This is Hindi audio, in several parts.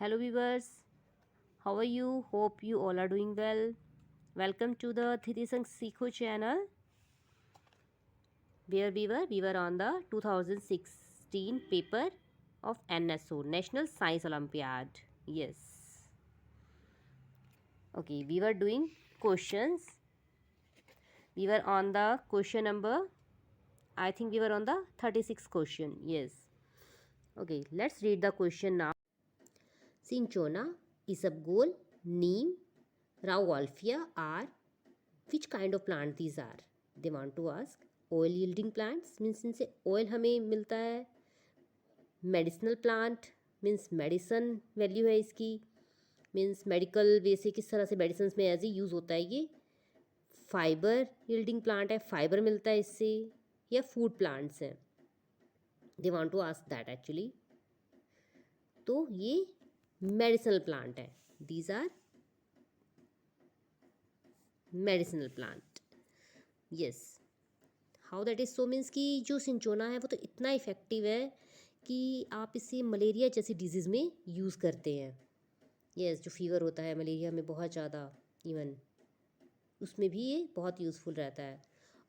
Hello viewers, how are you? Hope you all are doing well. Welcome to the Thitisang Sikho channel where we were on the 2016 paper of NSO National Science Olympiad. Yes. Okay, we were doing questions. We were on the question number, I think we were on the 36th question. Yes. Okay, let's read the question now. Cinchona, Isabgol, Neem, Rauwolfia are which kind of plant these are? They want to ask. Oil yielding plants means इनसे oil हमें मिलता है. Medicinal plant means medicine value है इसकी, means medical वे से किस तरह से medicines में as यूज़ होता है ये. फाइबर yielding plant है, फाइबर मिलता है इससे, या फूड प्लांट्स हैं. They want to ask that actually. तो ये मेडिसिनल प्लांट है. These are medicinal plant. Yes. How that is so means कि जो सिंचोना है वो तो इतना इफ़ेक्टिव है कि आप इसे मलेरिया जैसी डिजीज़ में यूज़ करते हैं. यस, जो फीवर होता है मलेरिया में बहुत ज़्यादा, इवन उसमें भी ये बहुत यूज़फुल रहता है.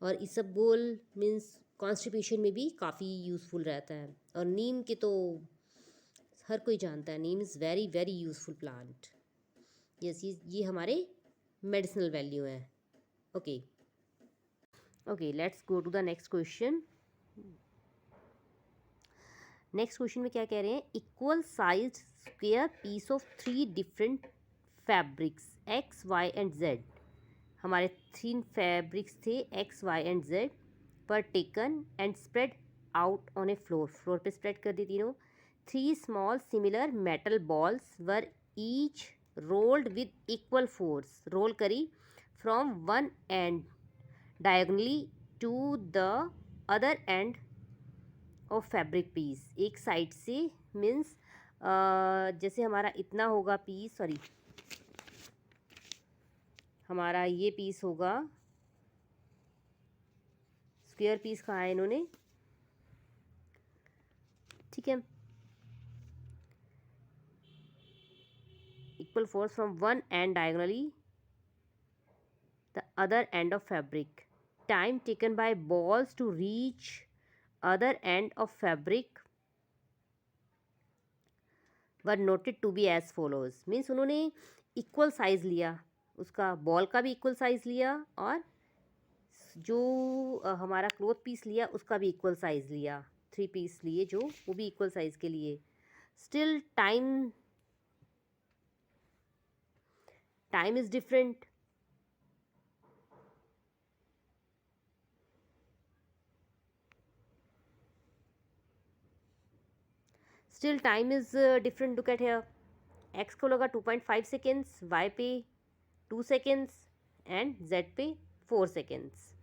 और इसबगोल मीन्स कॉन्स्टिपेशन में भी काफ़ी यूज़फुल रहता है. और नीम के तो हर कोई जानता है, neem is very very useful plant. Yes, ये हमारे मेडिसिनल वैल्यू हैं. Okay okay, let's go to the next question. Next question में क्या कह रहे हैं? Equal size square piece of 3 different fabrics X Y and Z. हमारे 3 फैब्रिक्स थे एक्स वाई एंड जेड पर taken and spread out on a floor पे स्प्रेड कर दी तीनों. 3 small similar metal balls were each rolled with equal force. Roll करी from one end diagonally to the other end of fabric piece. एक साइड से मीन्स जैसे हमारा इतना होगा पीस, सॉरी हमारा ये पीस होगा, स्क्वायर पीस कहा है इन्होंने, ठीक है. Equal force from one end diagonally the other end of fabric. Time taken by balls to reach other end of fabric were noted to be as follows. Means उन्होंने इक्वल साइज़ लिया, उसका बॉल का भी इक्वल साइज़ लिया और जो हमारा क्लोथ पीस लिया उसका भी इक्वल साइज़ लिया. 3 पीस लिए जो, वो भी इक्वल साइज़ के लिए. Still time is different. Still time is different. Look at here. X को लगा 2.5 सेकेंड्स, वाई पे 2 सेकेंड्स एंड जेड पे 4 seconds.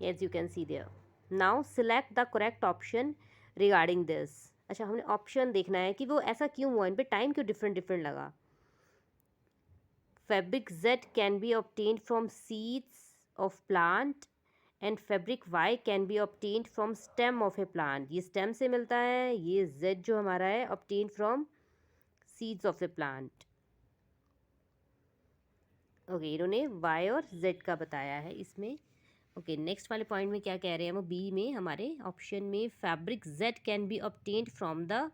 As you can see there. Now select the correct option regarding this. अच्छा, हमने ऑप्शन देखना है कि वो ऐसा क्यों हुआ, इन पे टाइम क्यों डिफरेंट डिफरेंट लगा. Fabric Z can be obtained from seeds of plant and fabric Y can be obtained from stem of a plant. ये स्टेम से मिलता है, ये जेड जो हमारा है obtained from seeds of a plant. Okay, इन्होंने वाई और जेड का बताया है इसमें. ओके, नेक्स्ट वाले पॉइंट में क्या कह रहे हैं वो, बी में हमारे ऑप्शन में fabric Z can be obtained from the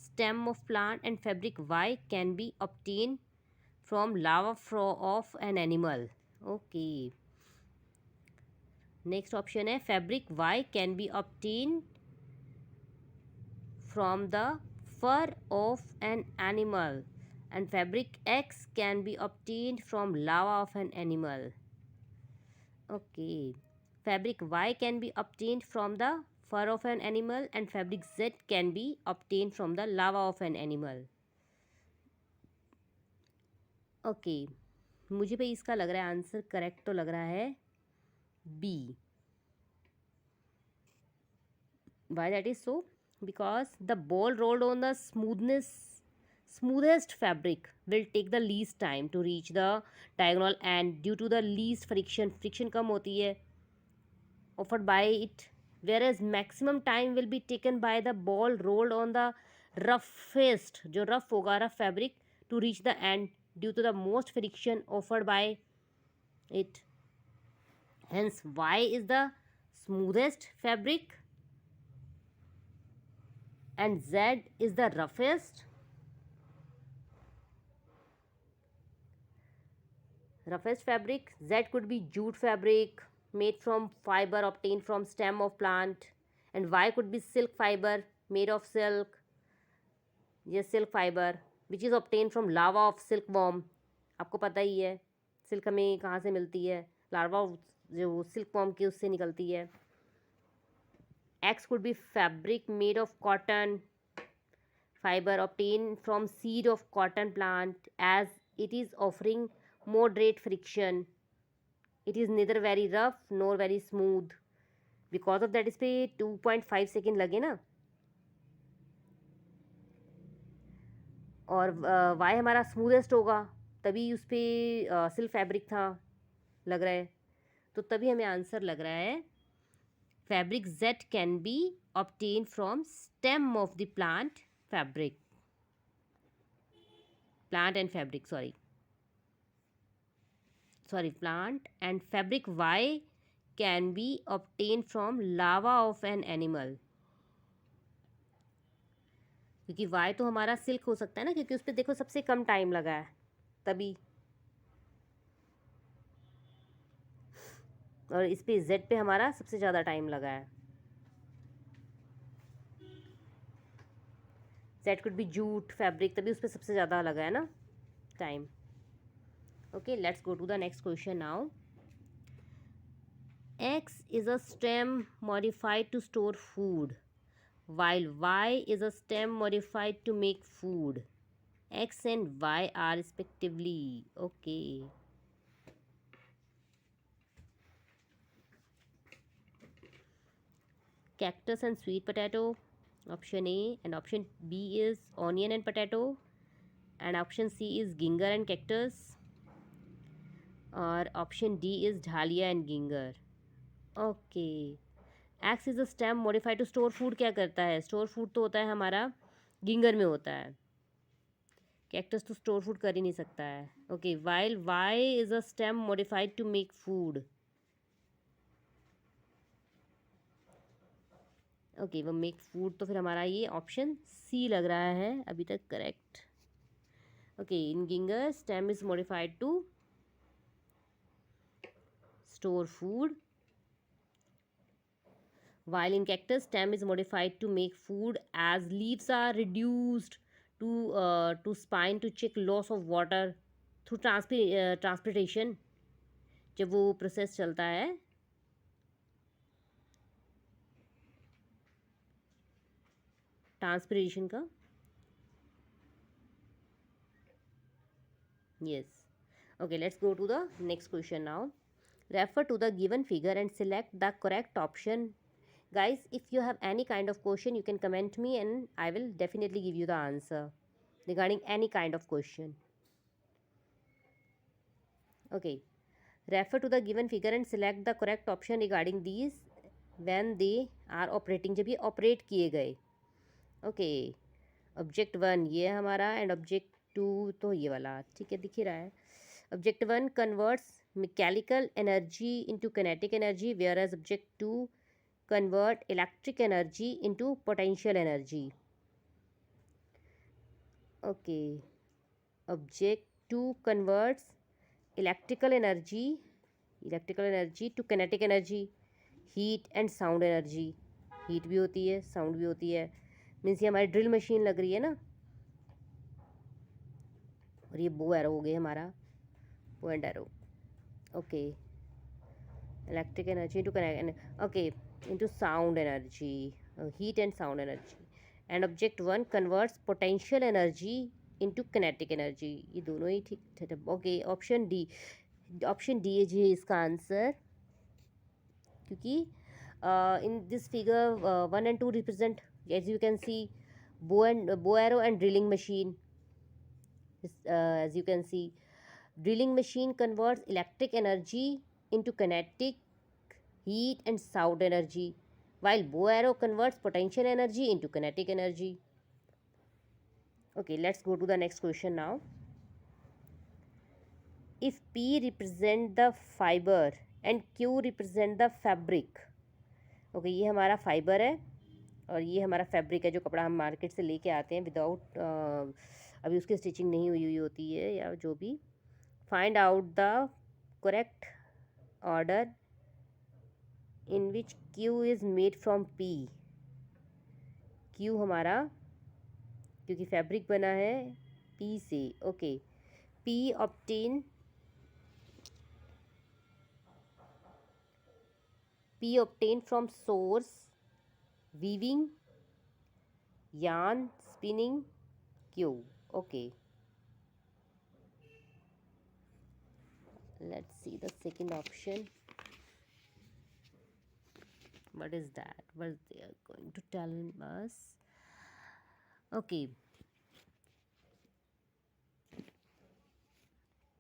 stem of plant and fabric Y can be obtained from larva of an animal. Okay, next option है fabric Y can be obtained from the fur of an animal and fabric X can be obtained from larva of an animal. Okay, fabric Y can be obtained from the fur of an animal and fabric Z can be obtained from the larva of an animal. Okay, मुझे भाई इसका लग रहा है आंसर करेक्ट तो लग रहा है B. Why that is so? Because the ball rolled on the smoothest fabric will take the least time to reach the diagonal and due to the least friction कम होती है offered by it, whereas maximum time will be taken by the ball rolled on the roughest, जो rough होगा, rough fabric to reach the end due to the most friction offered by it. Hence, Y is the smoothest fabric and Z is the roughest. Roughest fabric, Z could be jute fabric made from fiber obtained from stem of plant, and Y could be silk fiber made of silk. Yes, silk fiber which is obtained from larva of silkworm. आपको पता ही है सिल्क हमें कहाँ से मिलती है, लार्वा जो सिल्कवर्म की उससे निकलती है. X could be fabric made of cotton fiber obtained from seed of cotton plant as it is offering moderate friction. It is neither very rough nor very smooth. Because of that इस पे 2.5 सेकेंड लगे ना. और वाई हमारा स्मूदेस्ट होगा तभी उस पर सिल्क फैब्रिक था लग रहा है, तो तभी हमें आंसर लग रहा है fabric jet can be obtain from stem of the plant fabric, plant and fabric sorry plant and fabric Y can be obtained from larva of an animal. क्योंकि Y तो हमारा सिल्क हो सकता है ना, क्योंकि उस पर देखो सबसे कम टाइम लगा है तभी, और इस पे Z पे हमारा सबसे ज़्यादा टाइम लगा है. Z could be jute fabric, तभी उस पर सबसे ज़्यादा लगा है ना time. Okay, let's go to the next question now. X is a stem modified to store food, while Y is a stem modified to make food. X and Y are respectively. Okay. Cactus and sweet potato. Option A. And option B is onion and potato. And option C is ginger and cactus. और option D is dahlia and ginger. Okay. X is a stem modified to store food क्या करता है, स्टोर फूड तो होता है हमारा गिंगर में होता है, कैक्टस तो स्टोर फूड कर ही नहीं सकता है. Okay. While why is a stem modified to make food. Okay, वो मेक फूड, तो फिर हमारा ये ऑप्शन सी लग रहा है अभी तक correct. Okay. In ginger stem is modified to store food, while in cactus stem is modified to make food as leaves are reduced to spine to check loss of water through transpiration. जब वो प्रोसेस चलता है ट्रांसपिरेशन का. yes. Okay, let's go to the next question now. Refer to the given figure and select the correct option. Guys, if you have any kind of question, you can comment me and I will definitely give you the answer regarding any kind of question. Okay. Refer to the given figure and select the correct option regarding these when they are operating, जब ये operate किए गए. Okay. Object 1 ये हमारा and object 2 तो ये वाला ठीक है दिख ही रहा है. Object 1 converts mechanical energy into kinetic energy, whereas object 2 convert electric energy into potential energy. Okay. Object 2 converts electrical energy to kinetic energy, heat and sound energy. heat भी होती है, sound भी होती है. मीन्स ये हमारी ड्रिल मशीन लग रही है ना, और ये बो एरो हो गया हमारा, bow and arrow. Okay. electric energy into okay into sound energy, heat and sound energy. And object 1 converts potential energy into kinetic energy. ये दोनों ही ठीक थे. ओके. ऑप्शन डी है इसका आंसर, क्योंकि in this figure 1 and 2 represent, as you can see, bow arrow and drilling machine. As you can see, drilling machine converts electric energy into kinetic, heat and sound energy, while bow arrow converts potential energy into kinetic energy. Okay, let's go to the next question now. If P represent the fiber and Q represent the fabric. Okay, ये हमारा फाइबर है और ये हमारा फैब्रिक है, जो कपड़ा हम मार्केट से लेके आते हैं विदाउट अभी उसकी स्टिचिंग नहीं हुई हुई होती है या जो भी. Find out the correct order in which Q is made from P. Q हमारा क्योंकि फैब्रिक बना है P से. Okay, P obtain from source, weaving, yarn, spinning, Q. Okay, let's see the second option. What is that? What they are going to tell us? Okay,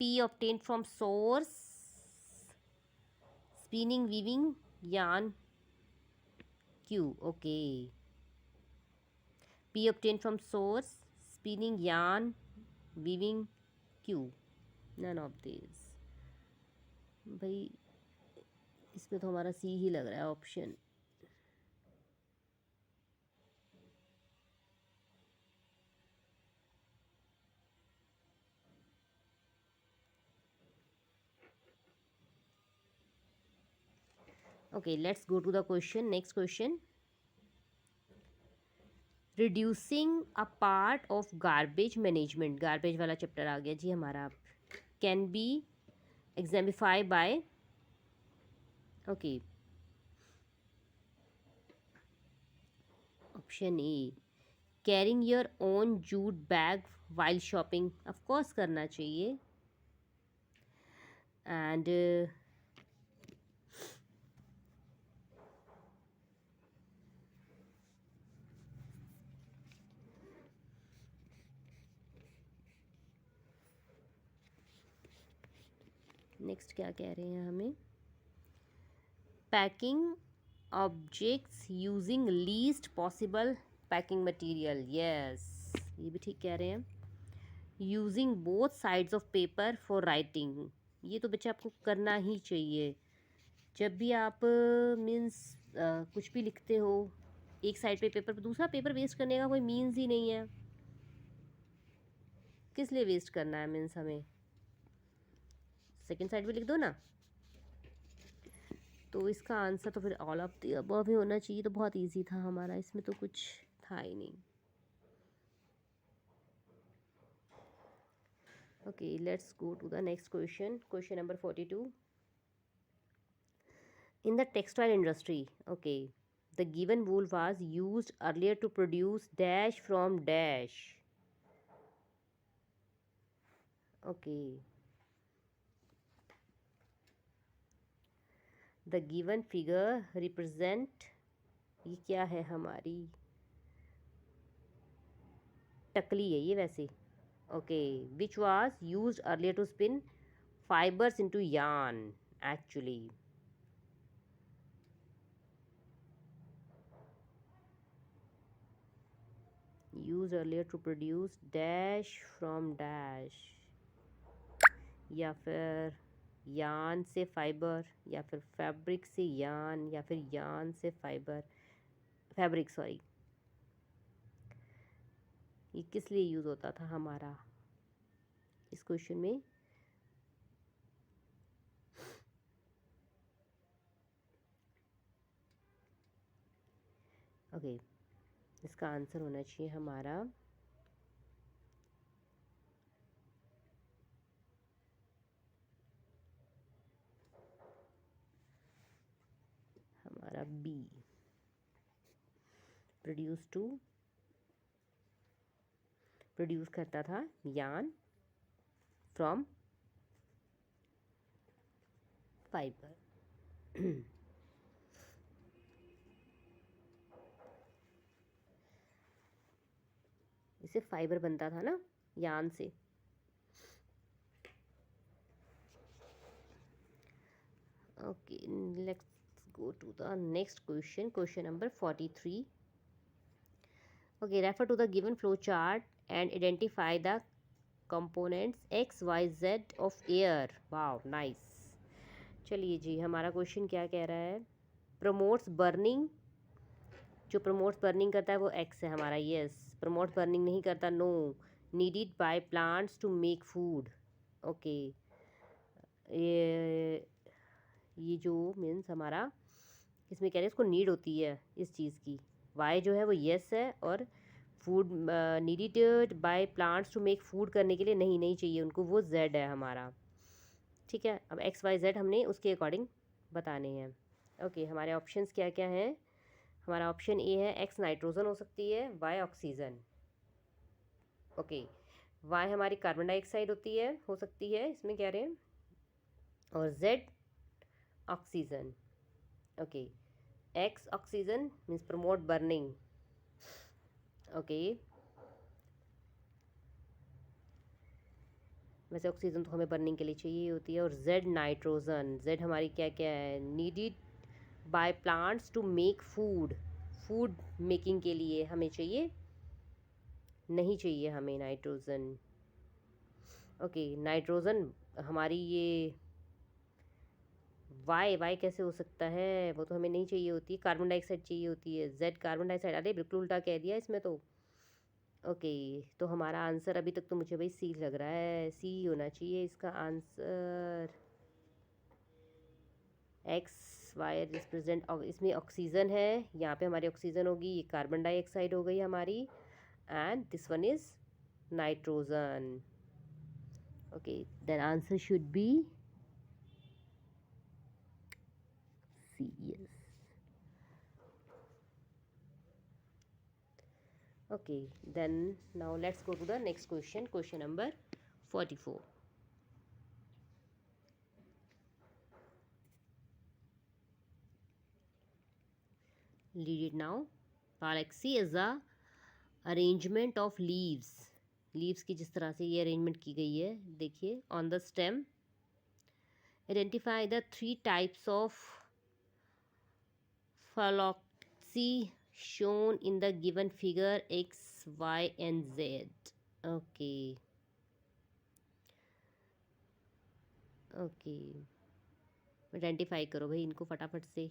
P obtained from source, spinning, weaving, yarn, Q. Okay, P obtained from source, spinning, yarn, weaving, Q. None of these. भाई इसमें तो हमारा सी ही लग रहा है option. Okay, let's go to the question. Next question. Reducing a part of garbage management. Garbage वाला चैप्टर आ गया जी हमारा. Can be exemplify by. Okay, option A, carrying your own jute bag while shopping. Of course करना चाहिए. एंड नेक्स्ट क्या कह रहे हैं हमें. Packing objects using least possible packing material. Yes, ये भी ठीक कह रहे हैं. Using both sides of paper for writing. ये तो बच्चा आपको करना ही चाहिए. जब भी आप मीन्स कुछ भी लिखते हो एक साइड पे पेपर, दूसरा पेपर वेस्ट करने का कोई मीन्स ही नहीं है. किस लिए वेस्ट करना है मीन्स हमें. सेकंड साइड पे लिख दो ना. तो इसका आंसर तो फिर ऑल ऑफ द अबव ही होना चाहिए. तो बहुत इजी था हमारा, इसमें तो कुछ था ही नहीं. Okay, let's go to the next question. Question number 42. In the textile industry, okay, the given wool was used earlier to produce dash from dash. Okay, the given figure represent, ये क्या है हमारी टकली है ये वैसे. Okay, which was used earlier to spin fibers into yarn actually. Used earlier to produce dash from dash, या फिर यान से फाइबर, या फिर फैब्रिक से यान, या फिर यान से फाइबर फैब्रिक. सॉरी, ये किस लिए यूज़ होता था हमारा इस क्वेश्चन में. ओके, इसका आंसर होना चाहिए हमारा बी. प्रोड्यूस करता था यान फ्रॉम फाइबर. इसे फाइबर बनता था ना यान से. Okay, let's go to the next question. Question number 43. Okay, refer to the given flow chart and identify the components X, Y, Z of air. Wow, nice. चलिए जी, हमारा क्वेश्चन क्या कह रहा है? प्रमोट्स बर्निंग, जो प्रमोट्स बर्निंग करता है वो एक्स है हमारा, यस। प्रमोट्स बर्निंग नहीं करता, no. Needed by plants to make food, okay. ये जो मीन्स हमारा इसमें कह रहे हैं इसको नीड होती है इस चीज़ की, वाई जो है वो यस है, और food needed by plants to make food करने के लिए नहीं चाहिए उनको, वो जेड है हमारा। ठीक है, अब एक्स वाई जेड हमने उसके अकॉर्डिंग बताने हैं। ओके, हमारे ऑप्शंस क्या क्या हैं? हमारा ऑप्शन ए है एक्स नाइट्रोजन हो सकती है, वाई ऑक्सीजन, ओके। वाई हमारी कार्बन डाइऑक्साइड होती है, हो सकती है इसमें कह रहे हैं, और Z oxygen, okay. X oxygen means promote burning, okay. वैसे ऑक्सीजन तो हमें बर्निंग के लिए चाहिए होती है। और जेड नाइट्रोजन, जेड हमारी क्या क्या है? Needed by plants to make food, food making के लिए हमें चाहिए, नहीं चाहिए हमें नाइट्रोजन, ओके। नाइट्रोजन हमारी ये वाई, वाई कैसे हो सकता है? वो तो हमें नहीं चाहिए होती, कार्बन डाइऑक्साइड चाहिए होती है। जेड कार्बन डाइऑक्साइड, अरे बिल्कुल उल्टा कह दिया इसमें तो। ओके, तो हमारा आंसर अभी तक तो मुझे भाई सी लग रहा है, सी होना चाहिए इसका आंसर। एक्स वाई रिप्रेजेंट, इसमें ऑक्सीजन है, यहाँ पे हमारी ऑक्सीजन होगी, ये कार्बन डाइऑक्साइड हो गई हमारी, and this one is nitrogen, okay. Then answer should be C, yes. Okay, then now let's go to the next question, question number 44. Read it now. Galaxy is the arrangement of leaves. Leaves की जिस तरह से ये अरेंजमेंट की गई है, देखिए, on the stem. Identify the 3 types of phylloxy shown in the given figure X, Y and Z. Okay. Okay, identify करो भाई इनको फटाफट से।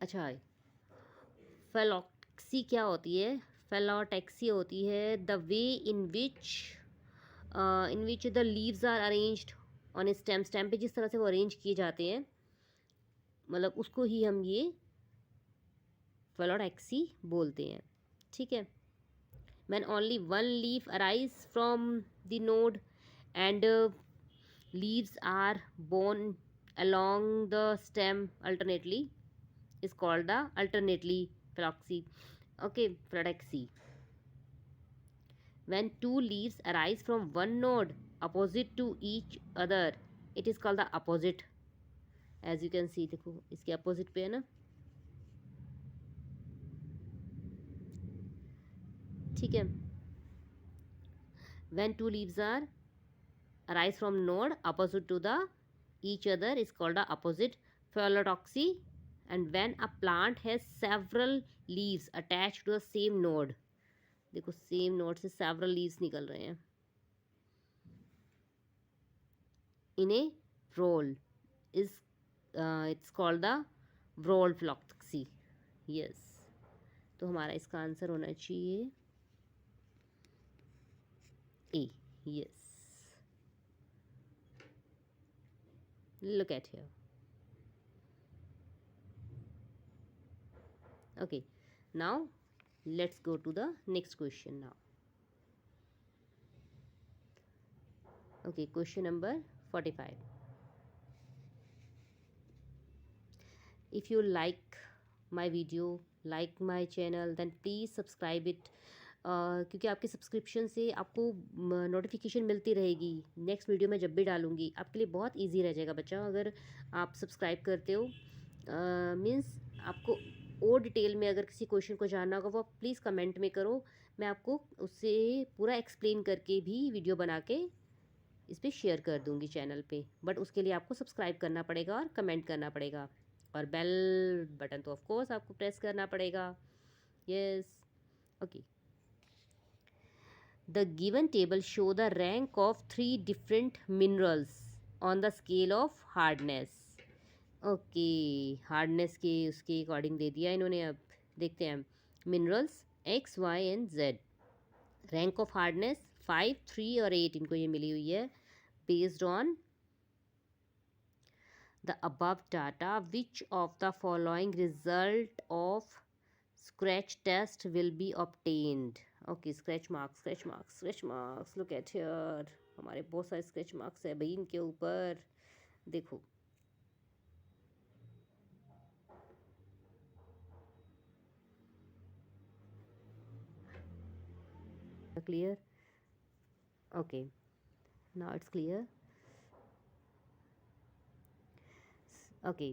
अच्छा, फेलोक्सी क्या होती है? फेलोटैक्सी होती है the way in which the leaves are arranged on a stem, stem पे जिस तरह से वो अरेंज किए जाते हैं, मतलब उसको ही हम ये फेलोटैक्सी बोलते हैं। ठीक है, when only one leaf arise from the node and leaves are borne along the stem alternately is called the alternately phylloxy, okay, phylloxy. When two leaves arise from one node opposite to each other, it is called the opposite. As you can see, देखो इसके opposite पे है ना, ठीक है। When two leaves are arise from node opposite to the each other is called the opposite phyllodoxy. And when a plant has several leaves attached to the same node, देखो सेम नोड से सेवरल लीव्स निकल रहे हैं, in a whorl is it's called the whorl phyllotaxy, yes. तो हमारा इसका आंसर होना चाहिए A, yes. Look at here, okay. Now let's go to the next question now. Okay, question number 45. If you like my video, like my channel, then please subscribe it. क्योंकि आपके सब्सक्रिप्शन से आपको नोटिफिकेशन मिलती रहेगी नेक्स्ट वीडियो में जब भी डालूंगी, आपके लिए बहुत इजी रह जाएगा बच्चा अगर आप सब्सक्राइब करते हो। मीन्स आपको और डिटेल में अगर किसी क्वेश्चन को जानना होगा वो आप प्लीज़ कमेंट में करो, मैं आपको उससे पूरा एक्सप्लेन करके भी वीडियो बना के इस पर शेयर कर दूँगी चैनल पे, बट उसके लिए आपको सब्सक्राइब करना पड़ेगा और कमेंट करना पड़ेगा, और बेल बटन तो ऑफ कोर्स आपको प्रेस करना पड़ेगा। Yes, okay. The given table show the rank of 3 different minerals on the scale of hardness. Okay, hardness के उसके अकॉर्डिंग दे दिया इन्होंने। अब देखते हैं minerals X Y and Z, rank of hardness 5, 3 और 8 इनको ये मिली हुई है। Based on the above data which of the following result of scratch test will be obtained. Okay, scratch marks, scratch marks, scratch marks, look at here, हमारे बहुत सारे स्क्रैच मार्क्स है भाई इनके ऊपर, देखो। Clear? Okay, now it's clear. Okay,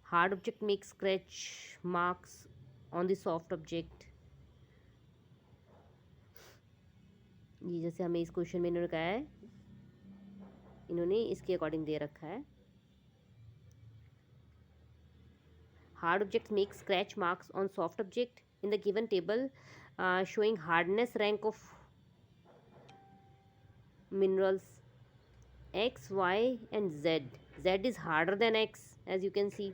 hard object makes scratch marks on the soft object. ये जैसे हमें इस क्वेश्चन में इन्होंने कहा है, इन्होंने इसके अकॉर्डिंग दे रखा है, hard objects make scratch marks on soft object in the given table showing hardness rank of minerals X, Y and Z. Z is harder than X, as you can see.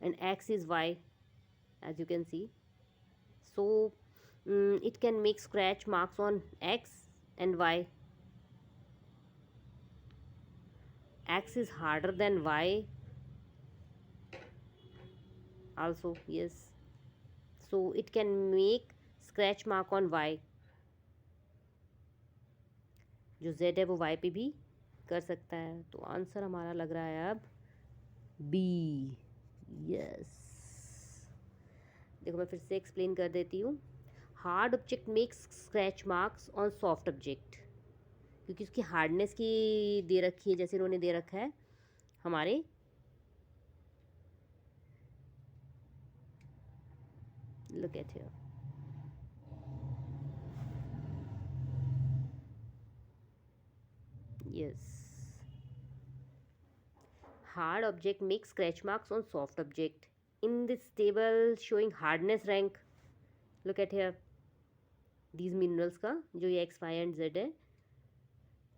And X is Y, as you can see. So it can make scratch marks on X and Y. X is harder than Y also, yes. So it can make scratch mark on Y. जो Z है वो Y पे भी कर सकता है। तो आंसर हमारा लग रहा है अब B, यस। देखो मैं फिर से एक्सप्लेन कर देती हूँ। Hard object makes scratch marks on soft object, क्योंकि उसकी हार्डनेस की दे रखी है, जैसे इन्होंने दे रखा है हमारे look at here, yes, hard object makes scratch marks on soft object in this table showing hardness rank, look at here, these minerals का जो ये x, y and z है,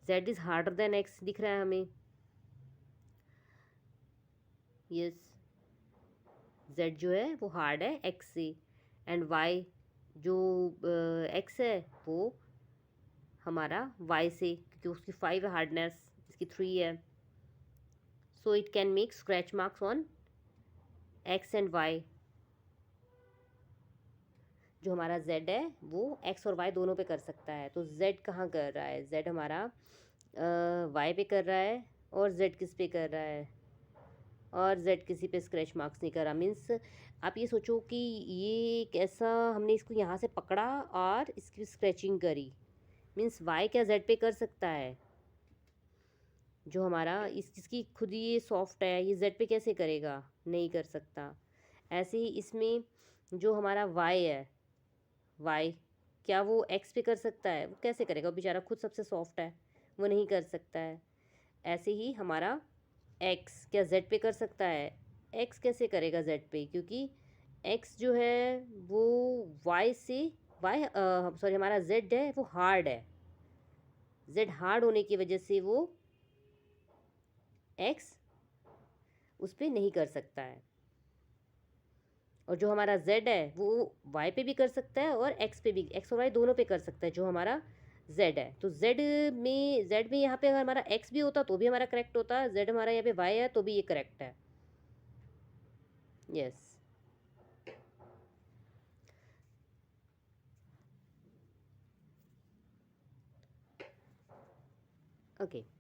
z is harder than x दिख रहा है हमें, yes, z जो है वो हार्ड है x से, एंड y जो x है वो हमारा y से, क्योंकि उसकी 5 है हार्डनेस, इसकी 3 है। So it can make scratch marks on x and y। जो हमारा z है वो x और y दोनों पे कर सकता है। तो z कहाँ कर रहा है, z हमारा y पे कर रहा है, और z किस पे कर रहा है, और z किसी पे स्क्रैच मार्क्स नहीं कर रहा। मीन्स आप ये सोचो कि ये कैसा, हमने इसको यहाँ से पकड़ा और इसकी स्क्रैचिंग करी, मीन्स y क्या z पे कर सकता है। जो हमारा इसकी खुद ही ये सॉफ्ट है, ये z पे कैसे करेगा, नहीं कर सकता। ऐसे ही इसमें जो हमारा y है, y क्या वो x पे कर सकता है, वो कैसे करेगा, वो बेचारा खुद सबसे सॉफ्ट है, वो नहीं कर सकता है। ऐसे ही हमारा x क्या z पे कर सकता है, x कैसे करेगा z पे, क्योंकि x जो है वो y से सॉरी हमारा z है वो हार्ड है, z हार्ड होने की वजह से वो x उस पर नहीं कर सकता है। और जो हमारा z है वो y पे भी कर सकता है और x पे भी, x और y दोनों पे कर सकता है, जो हमारा z है। तो z में यहाँ पे अगर हमारा x भी होता तो भी हमारा करेक्ट होता, z हमारा यहाँ पे y है तो भी ये करेक्ट है, यस। ओके